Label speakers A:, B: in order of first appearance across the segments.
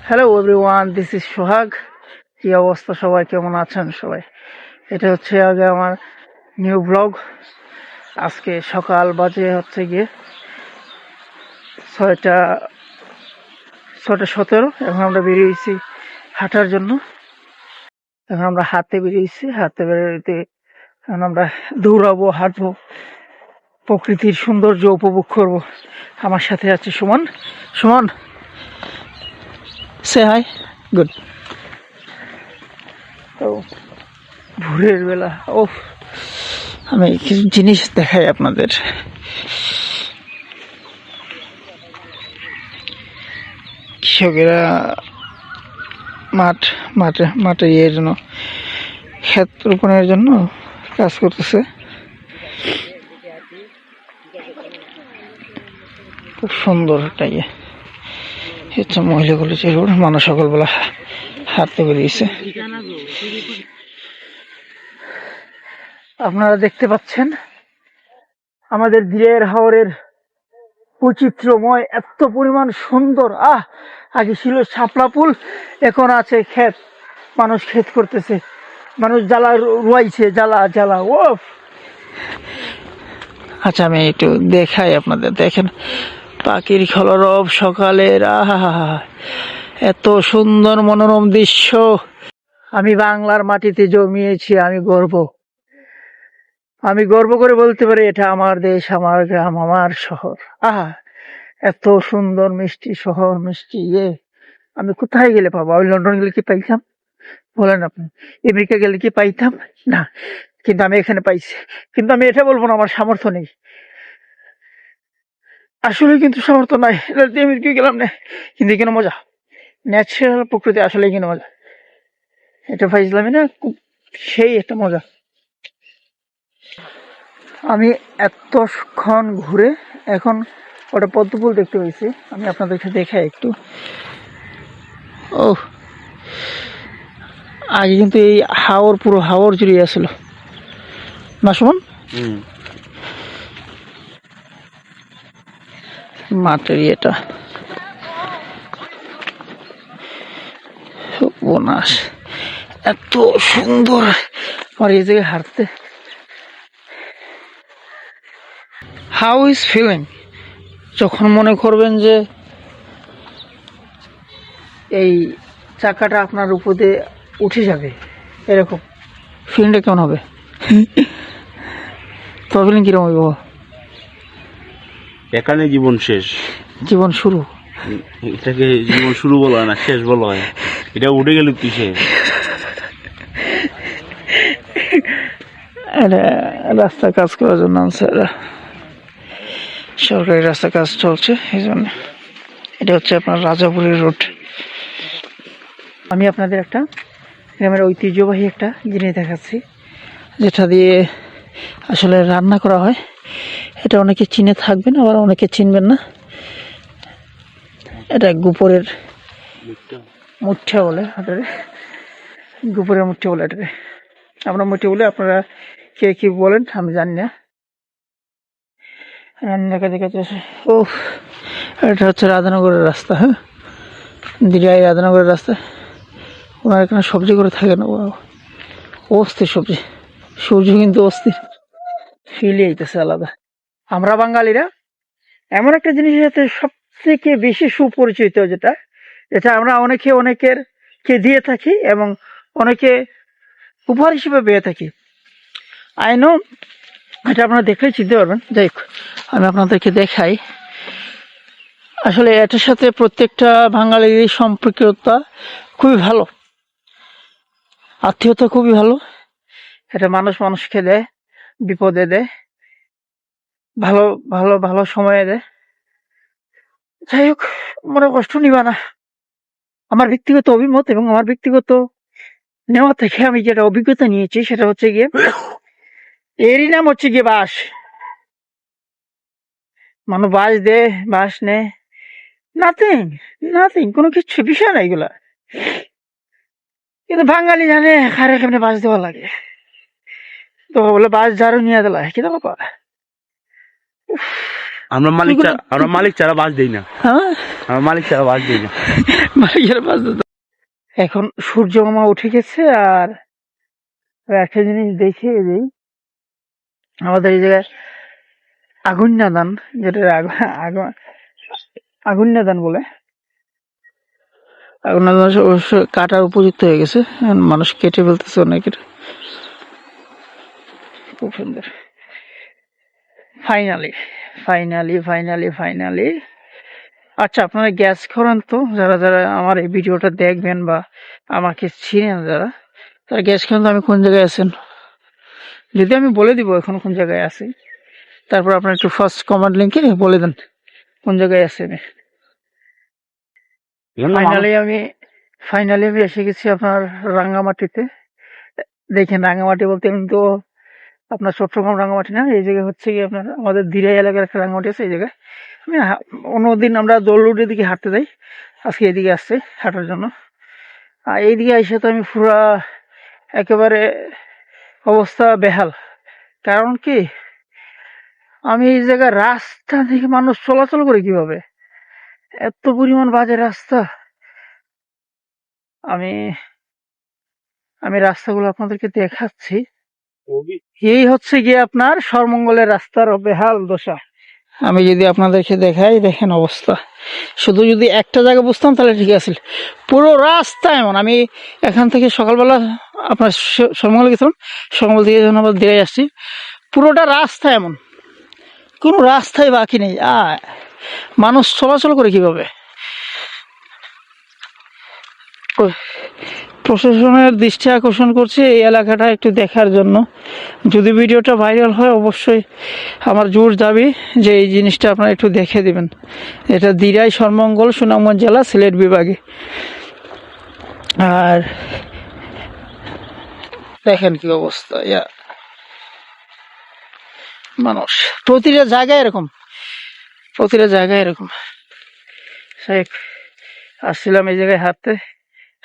A: Hello everyone, this is সোহাগ। কি অবস্থা সবাই, কেমন আছেন সবাই? এটা হচ্ছে আগে আমার নিউ ব্লগ। আজকে সকাল বাজে হচ্ছে গিয়ে 6টা 17। এখন আমরা বেরিয়েছি হাঁটার জন্য। এখন আমরা হাঁটতে বেরিয়েছি, হাঁটতে বেরোতে এখন আমরা দৌড়াবো, হাঁটবো, প্রকৃতির সৌন্দর্য উপভোগ করব। আমার সাথে আছে সুমন। সুমন, সে হাই। গুড। তো ভোরের বেলা আমি কিছু জিনিস দেখাই আপনাদের। কৃষকেরা মাঠে ইয়ের জন্য, ক্ষেত রোপণের জন্য কাজ করতেছে। খুব সুন্দর একটা ইয়ে হচ্ছে মহিলাগুলো যে রোড, মানুষ সকালবেলা হাঁটতে বেরিয়েছে। আপনারা দেখতে পাচ্ছেন আমাদের দিলের হাওরের বৈচিত্র্যময়, এত পরিমাণ সুন্দর। আগে ছিল শাপলা ফুল, এখন আছে ক্ষেত, মানুষ ক্ষেত করতেছে, মানুষ জ্বালা রুয়াইছে, জ্বালা। আচ্ছা, আমি একটু দেখাই আপনাদের। দেখেন পাখির কলরব সকালের, এত সুন্দর মনোরম দৃশ্য। আমি বাংলার মাটিতে জন্মিয়েছি, আমি গর্ব করে বলতে পারি এটা আমার দেশ, আমার গ্রাম, আমার শহর। এত সুন্দর মিষ্টি শহর, মিষ্টি ইয়ে আমি কোথায় গেলে পাবো? আমি লন্ডন গেলে কি পাইতাম বলেন আপনি? আমেরিকা গেলে কি পাইতাম? না, কিন্তু আমি এখানে পাইছি। কিন্তু আমি এটা বলবো না আমার সামর্থ্য নেই, আসলে কিন্তু সামর্থ্য নাই। আমেরিকা গেলাম না, কিন্তু এখানে মজা, ন্যাচারাল প্রকৃতি, আসলে এখানে মজা। এটা পাইছিলাম না, খুব সেই একটা মজা। আমি এতক্ষণ ঘুরে এখন ওটা পদ্মফুল দেখতে পেয়েছি। আমি আপনাদেরকে দেখাই একটু। আগে কিন্তু এই পুরো হাওর জুড়ে আসলো না সুমন? মাঠের ইয়েটা বোনাস এত সুন্দর। আমার এই জায়গায় হাঁটতে হাউ ইজ ফিলিং, যখন মনে করবেন যে এই চাকাটা আপনার উপর দিয়ে উঠে যাবে, এরকম ফিলিংটা কেমন হবে? তোমার ফিলিং কিরকম হবে?
B: এখানে জীবন শেষ,
A: জীবন শুরু।
B: এটাকে জীবন শুরু বলা হয় না, শেষ বলা হয়। এটা উঠে গেলে তুই শেষ।
A: রাস্তা কাজ করার জন্য সরকারি রাস্তা কাজ চলছে, এই জন্য। এটা হচ্ছে আপনার রাজাপুরের রোড। আমি আপনাদের একটা গ্রামের ঐতিহ্যবাহী একটা জিনিস দেখাচ্ছি, যেটা দিয়ে আসলে রান্না করা হয়। এটা অনেকে চিনে থাকবেন, আবার অনেকে চিনবেন না। এটা গোপরের মুঠা বলে, গোপরের মুঠা বলে। এটাকে আমরা মুঠি বলে, আপনারা কে কি বলেন আমি জানি না। এটা হচ্ছে রাধানগরের রাস্তা। হ্যাঁ, দিরাই রাধানগরের রাস্তা। ওনার এখানে সবজি করে থাকে না, অস্থির সবজি। সূর্য কিন্তু অস্থির, ফিলে আইতেছে আলাদা। আমরা বাঙালিরা এমন একটা জিনিসের সাথে সব থেকে বেশি সুপরিচিত, যেটা আমরা অনেকের কে দিয়ে থাকি এবং অনেকে উপহার হিসেবে পেয়ে থাকি। আই নো, এটা আপনারা দেখলেই চিনতে পারবেন। যাই হোক, আমি আপনাদেরকে দেখাই। আসলে এটার সাথে প্রত্যেকটা বাঙালির সম্পর্কতা খুবই ভালো, আত্মীয়তা খুবই ভালো। এটা মানুষকে দেয়, বিপদে দেয়, ভালো ভালো ভালো সময়ে দেয়। যাই হোক, মনে কষ্ট নিবা না। আমার ব্যক্তিগত অভিমত এবং আমার ব্যক্তিগত নেওয়া থেকে আমি যেটা অভিজ্ঞতা নিয়েছি, সেটা হচ্ছে গিয়ে, এরই নাম হচ্ছে গিয়ে বাঁশ। মানুষ বাঁশ নেয়, নাথিং কোনো কিছু, বিষয় না এগুলা। কিন্তু বাঙালি জানে কারে কেমনে বাঁশ দেওয়া লাগে, তো বলে বাঁশ ঝাড়ু নিয়ে দিলা কি বাবা।
B: আমরা মালিক ছাড়া বাস দেই না।
A: হ্যাঁ,
B: আমরা মালিক ছাড়া বাস দেই না।
A: মালিকের বাস দিতে। এখন সূর্য মামা উঠে গেছে। আর একটা জিনিস দেখে দিই, আমাদের এই জায়গায় আগুন্যা ধান, যেটা আগুন্যা ধান বলে, আগুন্যা ধান অবশ্য কাটার উপযুক্ত হয়ে গেছে, এখন মানুষ কেটে ফেলতেছে অনেকের। খুব সুন্দর। ফাইনালি ফাইনালি ফাইনালি ফাইনালি আচ্ছা, আপনারা গ্যাস করেন তো, যারা যারা আমার এই ভিডিওটা দেখবেন বা আমাকে চিনেন যারা, তারা গ্যাস করেন তো আমি কোন জায়গায় আছেন। যদি আমি বলে দিব এখন কোন জায়গায় আছি, তারপর আপনার একটু ফার্স্ট কমেন্ট লিঙ্কে বলে দেন কোন জায়গায় আছে আমি। ফাইনালি আমি এসে গেছি আপনার রাঙ্গামাটিতে। দেখেন, রাঙ্গামাটি বলতে কিন্তু আপনার চট্টগ্রাম রাঙ্গামাটি না, এই জায়গায় হচ্ছে কি আপনার আমাদের দিরাই এলাকার একটা রাঙ্গামাটি আছে। এই জায়গায় আমি অন্যদিন আমরা দৌলুটের দিকে হাঁটতে যাই, আজকে এদিকে আসছে হাঁটার জন্য। আর এইদিকে এসে তো আমি পুরা একেবারে অবস্থা বেহাল। কারণ কি, আমি এই জায়গায় রাস্তা থেকে মানুষ চলাচল করে কিভাবে, এত পরিমাণ বাজে রাস্তা। আমি আমি রাস্তাগুলো আপনাদেরকে দেখাচ্ছি। এই হচ্ছে গিয়ে আপনার সর্বমঙ্গলের রাস্তার বেহাল দশা। আমি যদি আপনাদেরকে দেখাই, দেখেন অবস্থা। শুধু যদি একটা জায়গা বুঝতাম তাহলে ঠিক আছে। পুরো রাস্তা এমন, আমি এখান থেকে সকালবেলা আপনার সর্বমঙ্গলে গেছিলাম, সর্বমঙ্গল থেকে যখন আবার দিয়ে আসছি, পুরোটা রাস্তা এমন, কোনো রাস্তাই বাকি নেই। মানুষ চলাচল করে কিভাবে। প্রশাসনের দৃষ্টি আকর্ষণ করছে এই এলাকাটা একটু দেখার জন্য। যদি ভিডিওটা ভাইরাল হয়, অবশ্যই আমার জোর দাবি যে এই জিনিসটা আপনারা একটু দেখে দিবেন। এটা দিরাই সর্বমঙ্গল, সুনামগঞ্জ জেলা, সিলেট বিভাগে। আর দেখেন কি অবস্থা, মানুষ প্রতিটা জায়গায় এরকম, প্রতিটা জায়গায় এরকম। আসছিলাম এই জায়গায়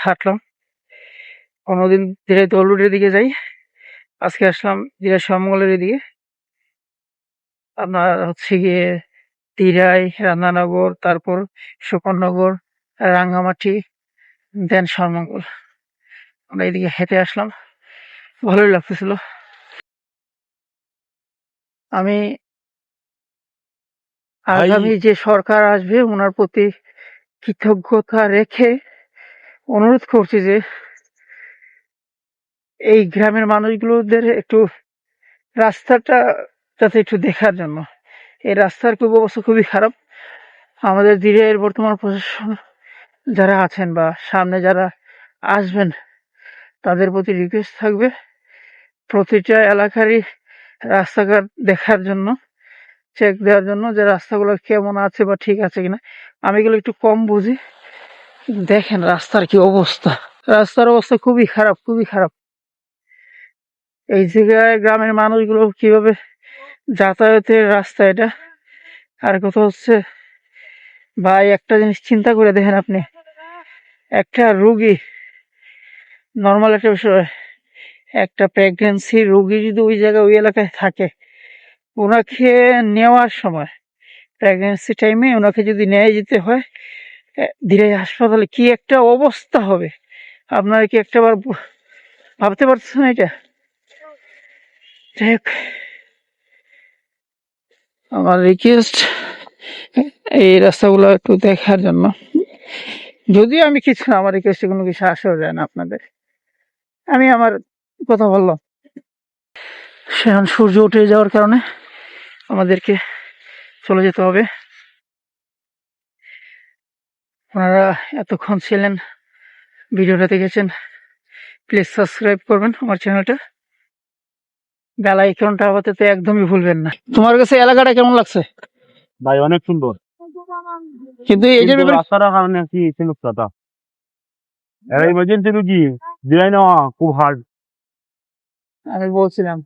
A: হাঁটলাম। অন্যদিন ধীরে দৌলুটের দিকে যাই, আজকে আসলাম ধীরে সর্বমঙ্গলের দিকে। আপনার হচ্ছে গিয়ে দিরাই, রান্নানগর, তারপর সুকননগর, রাঙ্গামাটি, দেন সর্বমঙ্গল। আমরা এইদিকে হেঁটে আসলাম, ভালোই লাগতেছিল। আমি আগামী যে সরকার আসবে ওনার প্রতি কৃতজ্ঞতা রেখে অনুরোধ করছি যে এই গ্রামের মানুষগুলোদের একটু রাস্তাটা যাতে একটু দেখার জন্য। এই রাস্তার খুব অবস্থা খুবই খারাপ। আমাদের দিরাইয়ের বর্তমান প্রশাসন যারা আছেন বা সামনে যারা আসবেন, তাদের প্রতি রিকোয়েস্ট থাকবে প্রতিটা এলাকারই রাস্তাঘাট দেখার জন্য, চেক দেওয়ার জন্য যে রাস্তাগুলো কেমন আছে বা ঠিক আছে কিনা। আমি এগুলো একটু কম বুঝি, দেখেন রাস্তার কি অবস্থা। রাস্তার অবস্থা খুবই খারাপ, খুবই খারাপ। এই জায়গায় গ্রামের মানুষগুলো কিভাবে যাতায়াতের রাস্তা এটা। আর কথা হচ্ছে ভাই, একটা জিনিস চিন্তা করে দেখেন আপনি, একটা রুগী, নর্মাল একটা বিষয়, একটা প্রেগনেন্সি রুগী যদি ওই জায়গায় ওই এলাকায় থাকে, ওনাকে নেওয়ার সময় প্রেগনেন্সি টাইমে ওনাকে যদি নিয়ে যেতে হয় দিরাই হাসপাতালে, কি একটা অবস্থা হবে আপনারা কি একটাবার ভাবতে পারছেন এটা? যাই হোক, আমার রিকোয়েস্ট এই রাস্তাগুলো একটু দেখার জন্য। যদিও আমি কিছু না, আমার রিকোয়েস্টে কোনো কিছু আসা যায় না আপনাদের, আমি আমার কথা বললাম। সেখান সূর্য উঠে যাওয়ার কারণে আমাদেরকে চলে যেতে হবে। আপনারা এতক্ষণ ছিলেন, ভিডিওটা দেখেছেন, প্লিজ সাবস্ক্রাইব করবেন আমার চ্যানেলটা, বেল আইকনটা আপাতত একদমই ভুলবেন না। তোমার কাছে এলাকাটা কেমন লাগছে?
B: ভাই অনেক সুন্দর,
A: কিন্তু এই যে
B: রাস্তাটার কারণে কি সমস্যাটা, এরা ইমার্জেন্সি রুগী দিরাই নেওয়া খুব হার্ড।
A: আমি বলছিলাম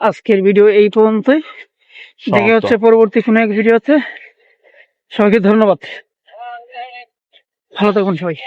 A: আজকের ভিডিও এই পর্যন্তই। দেখা হচ্ছে পরবর্তী কোনো এক ভিডিওতে। সবাইকে ধন্যবাদ, ভালো থাকুন সবাই।